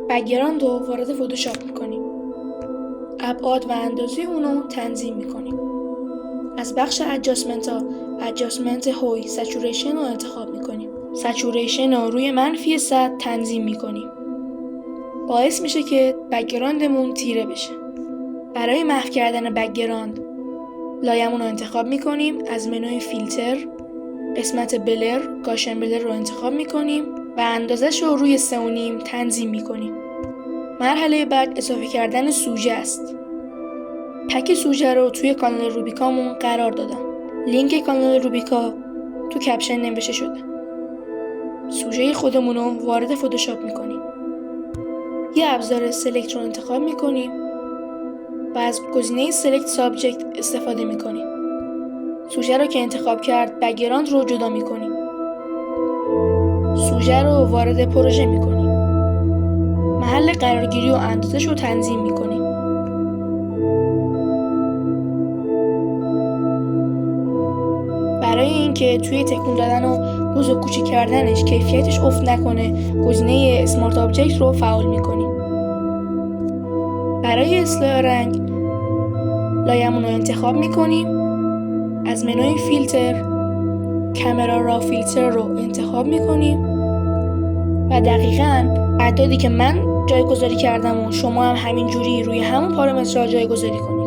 بک‌گراند رو وارد فتوشاپ میکنیم. ابعاد و اندازه اونو تنظیم میکنیم. از بخش ادجاستمنت هوی سچوریشن رو انتخاب میکنیم. سچوریشن رو روی -100 تنظیم میکنیم. باعث میشه که بک‌گراندمون تیره بشه. برای محو کردن بک‌گراند لایه‌مون رو انتخاب میکنیم. از منوی فیلتر قسمت بلر گاشن بلر رو انتخاب میکنیم و اندازش رو روی 3.5 تنظیم میکنیم. مرحله بعد اضافه کردن سوژه است. پک سوژه رو توی کانال روبیکامون قرار دادم. لینک کانال روبیکا تو کپشن نوشته شده. سوژه خودمون رو وارد فتوشاپ میکنیم. یه ابزار سلکت رو انتخاب میکنیم و از گزینه سلکت سابجکت استفاده میکنیم. سوژه رو که انتخاب کرد بک‌گراند رو جدا میکنیم. سوژه رو وارد پروژه میکنیم. محل قرارگیری و اندازش رو تنظیم میکنیم. برای اینکه توی تکون دادن و بزرگ کوچیک کردنش کیفیتش افت نکنه گزینه اسمارت آبجکت رو فعال میکنیم. برای اصلاح رنگ لایه‌مون رو انتخاب میکنیم. از منوی فیلتر کامرا را فیلتر رو انتخاب میکنیم و دقیقاً اعدادی که من جایگذاری کردم و شما هم همین جوری روی همون پارامترها جایگذاری کنید.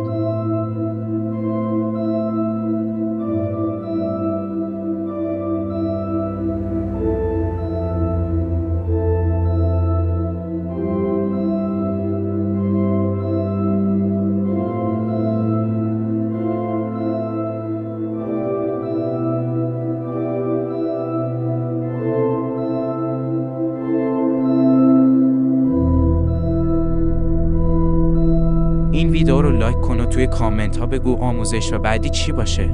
این ویدیو رو لایک کن و توی کامنت ها بگو آموزش و بعدی چی باشه.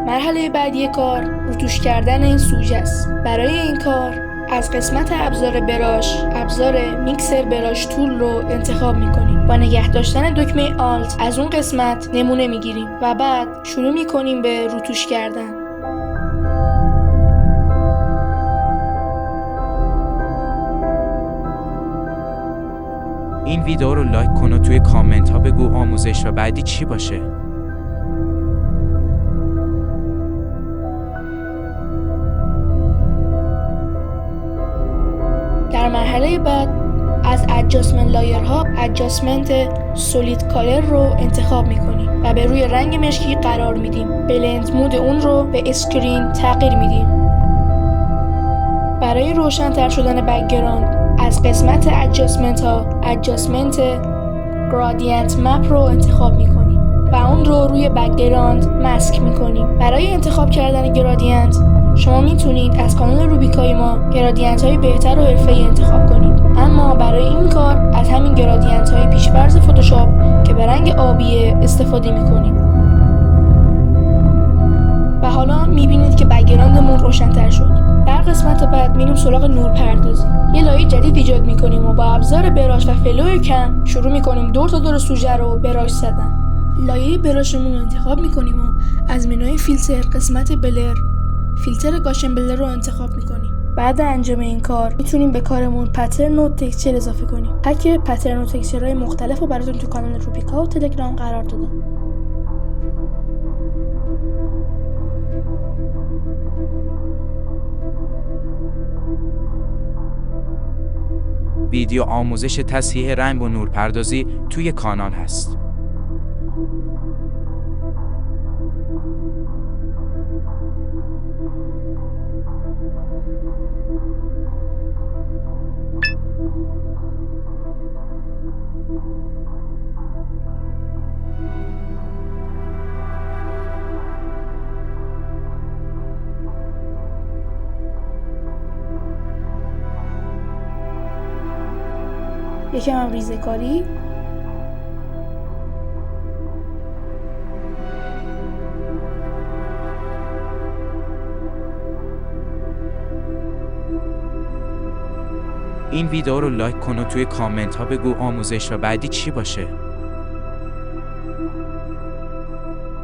مرحله بعدی کار روتوش کردن این سوژه است. برای این کار از قسمت ابزار براش ابزار میکسر براش تول رو انتخاب میکنیم. با نگه داشتن دکمه آلت از اون قسمت نمونه میگیریم و بعد شروع میکنیم به روتوش کردن. این ویدیو رو لایک کن و توی کامنت ها بگو آموزش و بعدی چی باشه. در مرحله بعد از ادجاستمنت لایرها ادجاستمنت سولید کالر رو انتخاب میکنیم و به روی رنگ مشکی قرار میدیم. بلند مود اون رو به اسکرین تغییر میدیم. برای روشن‌تر شدن بک‌گراند از قسمت ادجاستمنت گرادینت مپ رو انتخاب میکنیم و اون رو روی بک‌گراند مسک میکنیم. برای انتخاب کردن گرادینت شما میتونید از کانال روبیکای ما گرادینت های بهتر و حرفه‌ای انتخاب کنید، اما برای این کار از همین گرادینت های پیش‌فرض فتوشاپ که به رنگ آبیه استفاده میکنیم. و حالا میبینید که بک‌گراندمون روشن‌تر شد. در قسمت بعد میریم سراغ نورپردازی. یه لایه جدید ایجاد میکنیم و با ابزار براش و فلو کم شروع میکنیم دور تا دور سوژه رو براش زدن. لایه براشمون رو انتخاب میکنیم و از منوی فیلتر قسمت بلر فیلتر گاشن بلر رو انتخاب میکنیم. بعد انجام این کار میتونیم به کارمون پترن و تکسچر اضافه کنیم. پک پترن و تکسچرهای مختلف رو براتون تو کانال روبیکا و تلگرام قرار دادم. ویدیو آموزش تصحیح رنگ و نورپردازی توی کانال هست. یکم هم ریزه‌کاری. این ویدیو رو لایک کن و توی کامنت ها بگو آموزش و بعدی چی باشه.